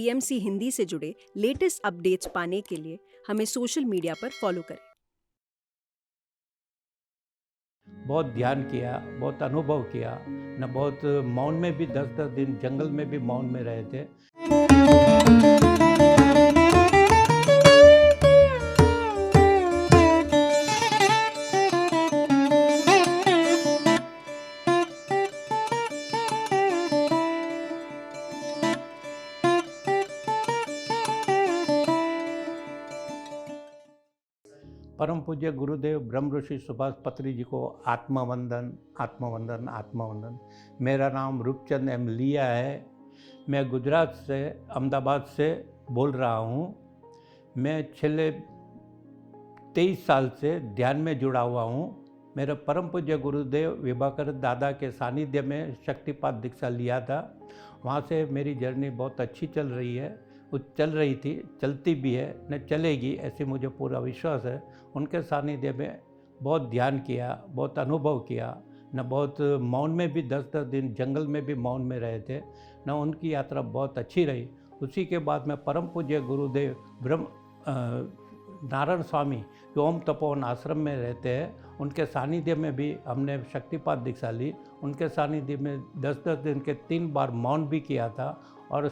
PMC Hindi से जुड़े latest updates पाने के लिए हमें सोशल मीडिया पर फॉलो करें। बहुत ध्यान किया, बहुत अनुभव किया न, बहुत मौन में भी 10-10 दिन जंगल में भी मौन में रहे थे। परम पूज्य गुरुदेव ब्रह्म ऋषि सुभाष पत्री जी को आत्मवंदन, आत्मवंदन, आत्मवंदन। मेरा नाम रूपचंद एम लिया है। मैं गुजरात से, अहमदाबाद से बोल रहा हूँ। मैं पिछले 23 साल से ध्यान में जुड़ा हुआ हूँ। मेरे परम पूज्य गुरुदेव विभाकर दादा के सानिध्य में शक्तिपात दीक्षा लिया था। वहाँ से मेरी जर्नी बहुत अच्छी चल रही है। वो चल रही थी, चलती भी है, न चलेगी, ऐसे मुझे पूरा विश्वास है। उनके सानिध्य में बहुत ध्यान किया, बहुत अनुभव किया न, बहुत मौन में भी 10-10 दिन जंगल में भी मौन में रहे थे न। उनकी यात्रा बहुत अच्छी रही। उसी के बाद में परम पूज्य गुरुदेव ब्रह्म नारायण स्वामी जो ओम तपोवन आश्रम में रहते हैं, उनके सानिध्य में भी हमने शक्तिपात दीक्षा ली। उनके सानिध्य में 10-10 दिन के 3 बार मौन भी किया था और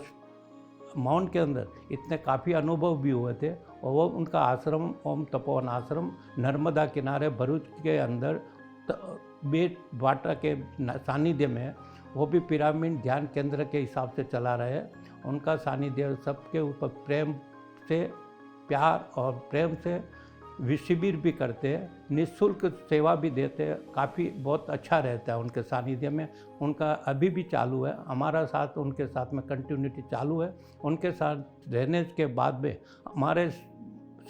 मौन के अंदर इतने काफ़ी अनुभव भी हुए थे। और वो उनका आश्रम ओम तपोवन आश्रम नर्मदा किनारे भरूच के अंदर बेट बाटा के सानिध्य में, वो भी पिरामिड ध्यान केंद्र के हिसाब से चला रहे। उनका सानिध्य सबके ऊपर प्रेम से, प्यार और प्रेम से शिविर भी करते हैं, निःशुल्क सेवा भी देते हैं। काफ़ी बहुत अच्छा रहता है उनके सानिध्य में। उनका अभी भी चालू है, हमारा साथ उनके साथ में कंटिन्यूटी चालू है। उनके साथ रहने के बाद में हमारे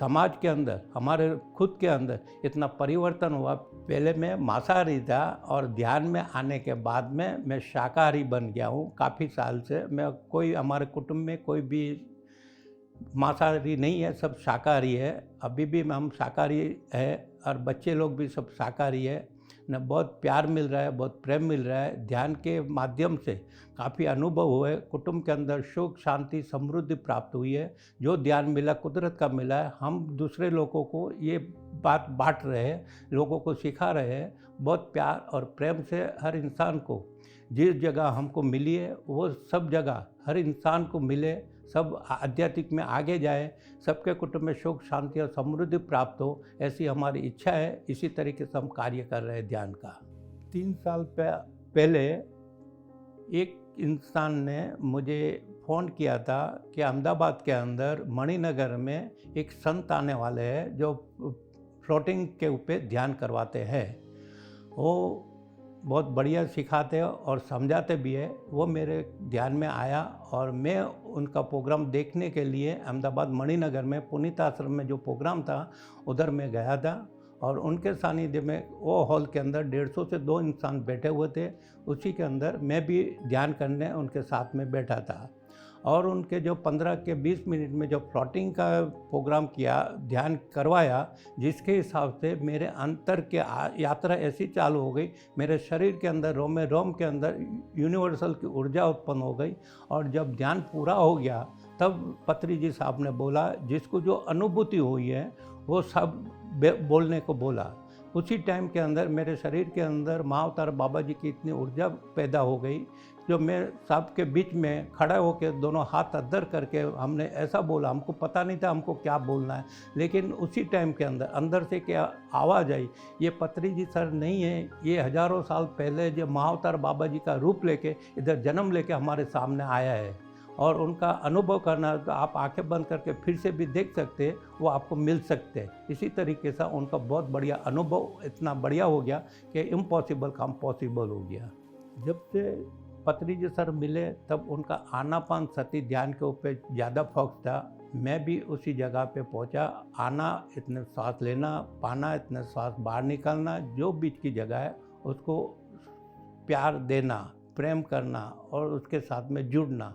समाज के अंदर, हमारे खुद के अंदर इतना परिवर्तन हुआ। पहले मैं मांसाहारी था और ध्यान में आने के बाद में मैं शाकाहारी बन गया हूँ। काफ़ी साल से मैं, कोई हमारे कुटुंब में कोई भी मांसाहारी नहीं है, सब शाकाहारी है। अभी भी हम शाकाहारी है और बच्चे लोग भी सब शाकाहारी है न। बहुत प्यार मिल रहा है, बहुत प्रेम मिल रहा है। ध्यान के माध्यम से काफ़ी अनुभव हुए। कुटुंब के अंदर सुख, शांति, समृद्धि प्राप्त हुई है। जो ध्यान मिला कुदरत का मिला है। हम दूसरे लोगों को ये बात बांट रहे हैं, लोगों को सिखा रहे हैं। बहुत प्यार और प्रेम से हर इंसान को जिस जगह हमको मिली है वो सब जगह हर इंसान को मिले, सब आध्यात्मिक में आगे जाए, सबके कुटुंब में सुख, शांति और समृद्धि प्राप्त हो, ऐसी हमारी इच्छा है। इसी तरीके से हम कार्य कर रहे हैं ध्यान का। 3 साल पहले एक इंसान ने मुझे फ़ोन किया था कि अहमदाबाद के अंदर मणिनगर में एक संत आने वाले हैं जो फ्लोटिंग के ऊपर ध्यान करवाते हैं। वो बहुत बढ़िया सिखाते और समझाते भी है। वो मेरे ध्यान में आया और मैं उनका प्रोग्राम देखने के लिए अहमदाबाद मणिनगर में पुनीत आश्रम में जो प्रोग्राम था उधर मैं गया था। और उनके सानिध्य में वो हॉल के अंदर 150 से 2 इंसान बैठे हुए थे। उसी के अंदर मैं भी ध्यान करने उनके साथ में बैठा था। और उनके जो 15 के 20 मिनट में जो फ्लोटिंग का प्रोग्राम किया, ध्यान करवाया, जिसके हिसाब से मेरे अंतर के यात्रा ऐसी चालू हो गई। मेरे शरीर के अंदर, रोम रोम के अंदर यूनिवर्सल की ऊर्जा उत्पन्न हो गई। और जब ध्यान पूरा हो गया तब पत्री जी साहब ने बोला, जिसको जो अनुभूति हुई है वो सब बोलने को बोला। उसी टाइम के अंदर मेरे शरीर के अंदर महाअवतार बाबा जी की इतनी ऊर्जा पैदा हो गई, जो मैं सबके बीच में खड़ा होकर दोनों हाथ अद्धर करके हमने ऐसा बोला। हमको पता नहीं था हमको क्या बोलना है, लेकिन उसी टाइम के अंदर अंदर से क्या आवाज़ आई, ये पत्री जी सर नहीं है, ये हजारों साल पहले जो महाअवतार बाबा जी का रूप लेके इधर जन्म लेके हमारे सामने आया है। और उनका अनुभव करना तो आप आंखें बंद करके फिर से भी देख सकते हैं, वो आपको मिल सकते हैं। इसी तरीके से उनका बहुत बढ़िया अनुभव इतना बढ़िया हो गया कि इम्पॉसिबल काम पॉसिबल हो गया। जब से पत्री जी सर मिले तब उनका आनापान सती ध्यान के ऊपर ज़्यादा फोकस था। मैं भी उसी जगह पे पहुंचा। आना इतने सांस लेना, पाना इतने सांस बाहर निकालना, जो बीच की जगह है उसको प्यार देना, प्रेम करना और उसके साथ में जुड़ना,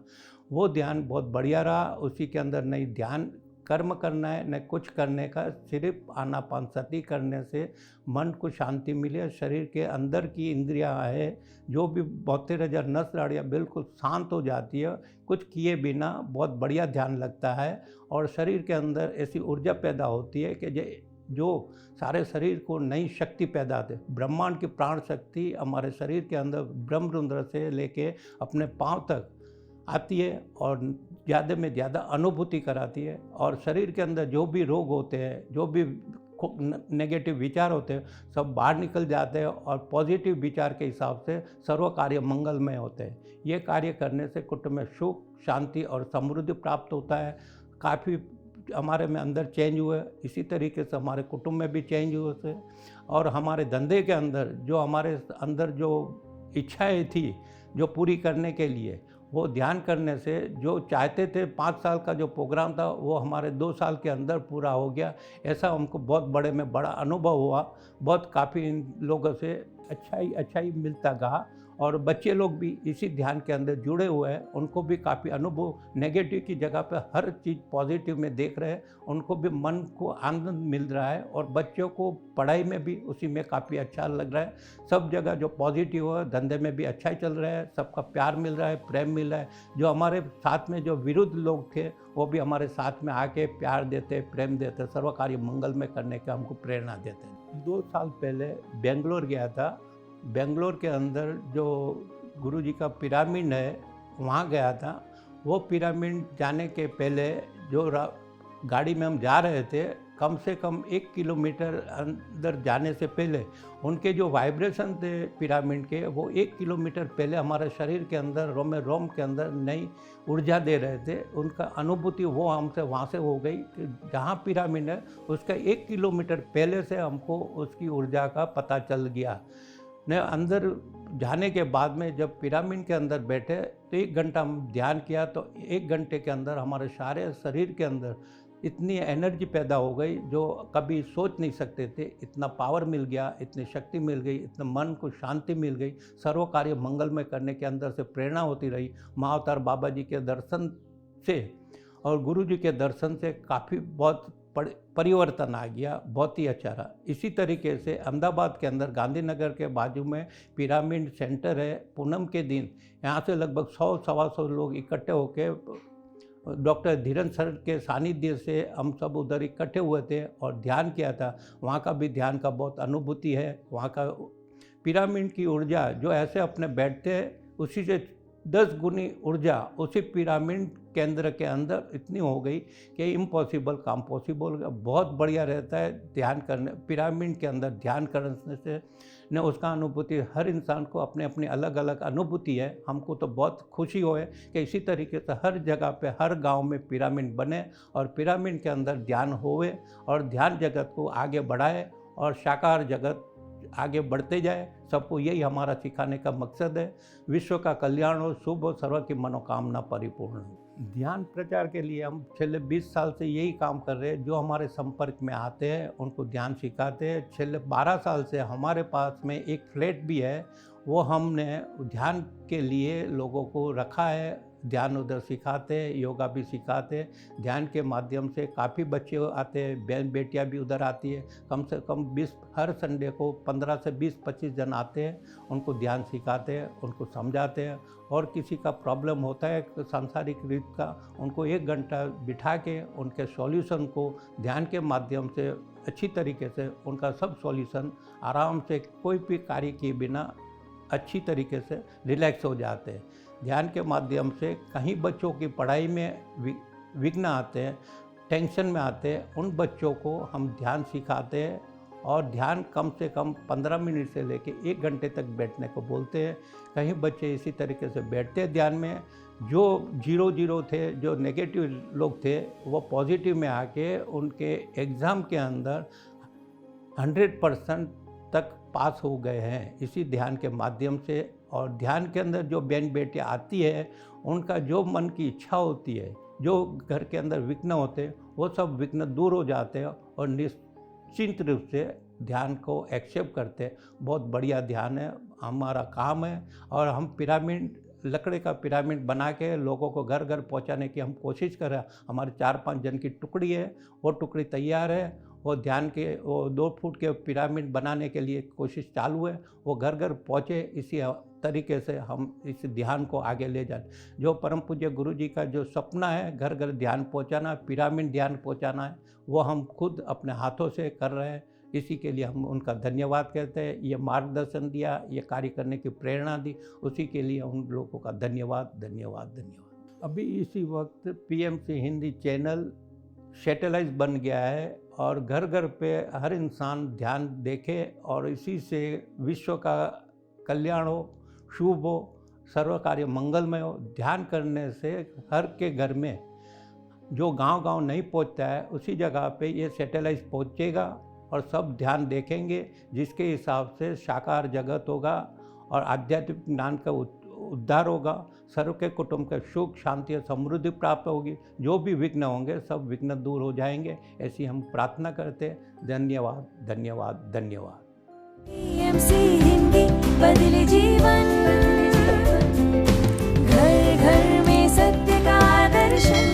वो ध्यान बहुत बढ़िया रहा। उसी के अंदर नई ध्यान कर्म करना है न कुछ करने का, सिर्फ आनापानसती करने से मन को शांति मिले, शरीर के अंदर की इंद्रियां है जो भी 72,000 नस नाड़ियाँ बिल्कुल शांत हो जाती है, कुछ किए बिना बहुत बढ़िया ध्यान लगता है और शरीर के अंदर ऐसी ऊर्जा पैदा होती है कि जो सारे शरीर को नई शक्ति पैदा दे। ब्रह्मांड की प्राण शक्ति हमारे शरीर के अंदर ब्रह्मरंध्र से लेके अपने पाँव तक आती है और ज़्यादा में ज़्यादा अनुभूति कराती है और शरीर के अंदर जो भी रोग होते हैं, जो भी नेगेटिव विचार होते हैं, सब बाहर निकल जाते हैं और पॉजिटिव विचार के हिसाब से सर्व कार्य मंगलमय होते हैं। ये कार्य करने से कुटुंब में सुख, शांति और समृद्धि प्राप्त होता है। काफ़ी हमारे में अंदर चेंज हुए, इसी तरीके से हमारे कुटुंब में भी चेंज हुए थे और हमारे धंधे के अंदर जो हमारे अंदर जो इच्छाएं थी जो पूरी करने के लिए, वो ध्यान करने से जो चाहते थे 5 साल का जो प्रोग्राम था वो हमारे 2 साल के अंदर पूरा हो गया। ऐसा हमको बहुत बड़ा अनुभव हुआ। बहुत काफ़ी इन लोगों से अच्छा ही मिलता रहा और बच्चे लोग भी इसी ध्यान के अंदर जुड़े हुए हैं। उनको भी काफ़ी अनुभव नेगेटिव की जगह पे हर चीज़ पॉजिटिव में देख रहे हैं, उनको भी मन को आनंद मिल रहा है और बच्चों को पढ़ाई में भी उसी में काफ़ी अच्छा लग रहा है। सब जगह जो पॉजिटिव है, धंधे में भी अच्छा ही चल रहा है, सबका प्यार मिल रहा है, प्रेम मिल रहा है। जो हमारे साथ में जो विरुद्ध लोग थे वो भी हमारे साथ में आके प्यार देते, प्रेम देते, सर्व कार्य मंगल में करने का हमको प्रेरणा देते। 2 साल पहले बेंगलोर गया था। बेंगलोर के अंदर जो गुरुजी का पिरामिड है वहाँ गया था। वो पिरामिड जाने के पहले जो गाड़ी में हम जा रहे थे, कम से कम 1 किलोमीटर अंदर जाने से पहले उनके जो वाइब्रेशन थे पिरामिड के, वो 1 किलोमीटर पहले हमारे शरीर के अंदर रोम के अंदर नई ऊर्जा दे रहे थे। उनका अनुभूति वो हमसे वहाँ से हो गई कि जहाँ पिरामिड है उसका 1 किलोमीटर पहले से हमको उसकी ऊर्जा का पता चल गया। ने अंदर जाने के बाद में जब पिरामिड के अंदर बैठे तो 1 घंटा हम ध्यान किया, तो 1 घंटे के अंदर हमारे सारे शरीर के अंदर इतनी एनर्जी पैदा हो गई जो कभी सोच नहीं सकते थे। इतना पावर मिल गया, इतनी शक्ति मिल गई, इतना मन को शांति मिल गई। सर्व कार्य मंगलमय करने के अंदर से प्रेरणा होती रही। महाअवतार बाबा जी के दर्शन से और गुरु जी के दर्शन से काफ़ी बहुत परिवर्तन आ गया, बहुत ही अच्छा रहा। इसी तरीके से अहमदाबाद के अंदर गांधीनगर के बाजू में पिरामिड सेंटर है। पूनम के दिन यहाँ से लगभग 100-125 लोग इकट्ठे होकर डॉक्टर धीरन सर के सानिध्य से हम सब उधर इकट्ठे हुए थे और ध्यान किया था। वहाँ का भी ध्यान का बहुत अनुभूति है। वहाँ का पिरामिड की ऊर्जा जो ऐसे अपने बैठते हैं उसी से 10 गुनी ऊर्जा उसी पिरामिड केंद्र के अंदर इतनी हो गई कि इम्पॉसिबल काम पॉसिबल हो गया। बहुत बढ़िया रहता है ध्यान करने, पिरामिड के अंदर ध्यान करने से न उसका अनुभूति हर इंसान को अपने अपनी अलग अलग अनुभूति है। हमको तो बहुत खुशी होए कि इसी तरीके से हर जगह पे हर गांव में पिरामिड बने और पिरामिड के अंदर ध्यान होवे और ध्यान जगत को आगे बढ़ाए और शाकाहार जगत आगे बढ़ते जाए। सबको यही हमारा सिखाने का मकसद है। विश्व का कल्याण हो, शुभ हो, सर्व की मनोकामना परिपूर्ण हो। ध्यान प्रचार के लिए हम पिछले 20 साल से यही काम कर रहे हैं। जो हमारे संपर्क में आते हैं उनको ध्यान सिखाते हैं। पिछले 12 साल से हमारे पास में एक फ्लैट भी है, वो हमने ध्यान के लिए लोगों को रखा है। ध्यान उधर सिखाते हैं, योगा भी सिखाते हैं। ध्यान के माध्यम से काफ़ी बच्चे आते हैं, बहन बेटियां भी उधर आती है। कम से कम 20 हर संडे को 15 से 20-25 जन आते हैं। उनको ध्यान सिखाते हैं, उनको समझाते हैं। और किसी का प्रॉब्लम होता है सांसारिक रीत का, उनको 1 घंटा बिठा के उनके सॉल्यूशन को ध्यान के माध्यम से अच्छी तरीके से उनका सब सॉल्यूशन आराम से कोई भी कार्य किए बिना अच्छी तरीके से रिलैक्स हो जाते हैं। ध्यान के माध्यम से कहीं बच्चों की पढ़ाई में विघ्न आते हैं, टेंशन में आते हैं, उन बच्चों को हम ध्यान सिखाते हैं और ध्यान कम से कम 15 मिनट से लेके 1 घंटे तक बैठने को बोलते हैं। कहीं बच्चे इसी तरीके से बैठते हैं ध्यान में। जो 0 थे, जो नेगेटिव लोग थे, वो पॉजिटिव में आके उनके एग्ज़ाम के अंदर 100% तक पास हो गए हैं इसी ध्यान के माध्यम से। और ध्यान के अंदर जो बहन बेटियाँ आती है, उनका जो मन की इच्छा होती है, जो घर के अंदर विघ्न होते हैं, वो सब विघ्न दूर हो जाते हैं और निश्चिंत रूप से ध्यान को एक्सेप्ट करते हैं। बहुत बढ़िया ध्यान है, हमारा काम है। और हम पिरामिड लकड़े का पिरामिड बना के लोगों को घर घर पहुंचाने की हम कोशिश कर रहे हैं। हमारे 4-5 जन की टुकड़ी है, वो टुकड़ी तैयार है। वो 2 फुट के पिरामिड बनाने के लिए कोशिश चालू है। वो घर घर पहुँचे, इसी तरीके से हम इस ध्यान को आगे ले जाए। जो परम पूज्य गुरु जी का जो सपना है घर घर ध्यान पहुँचाना, पिरामिड ध्यान पहुँचाना है, वो हम खुद अपने हाथों से कर रहे हैं। इसी के लिए हम उनका धन्यवाद कहते हैं। ये मार्गदर्शन दिया, ये कार्य करने की प्रेरणा दी, उसी के लिए उन लोगों का धन्यवाद धन्यवाद धन्यवाद। अभी इसी वक्त पीएमसी हिंदी चैनल सैटेलाइट बन गया है और घर घर पे हर इंसान ध्यान देखे और इसी से विश्व का कल्याण हो, शुभ हो, सर्व कार्य मंगलमय हो। ध्यान करने से हर के घर में जो गांव-गांव नहीं पहुंचता है, उसी जगह पे ये सैटेलाइट पहुंचेगा और सब ध्यान देखेंगे, जिसके हिसाब से साकार जगत होगा और आध्यात्मिक ज्ञान का उद्धार होगा। सर्व के कुटुंब के सुख शांति और समृद्धि प्राप्त होगी। जो भी विघ्न होंगे सब विघ्न दूर हो जाएंगे, ऐसी हम प्रार्थना करते हैं। धन्यवाद धन्यवाद धन्यवाद। पीएमसी हिंदी बदले जीवन, घर घर में सत्य का दर्शन।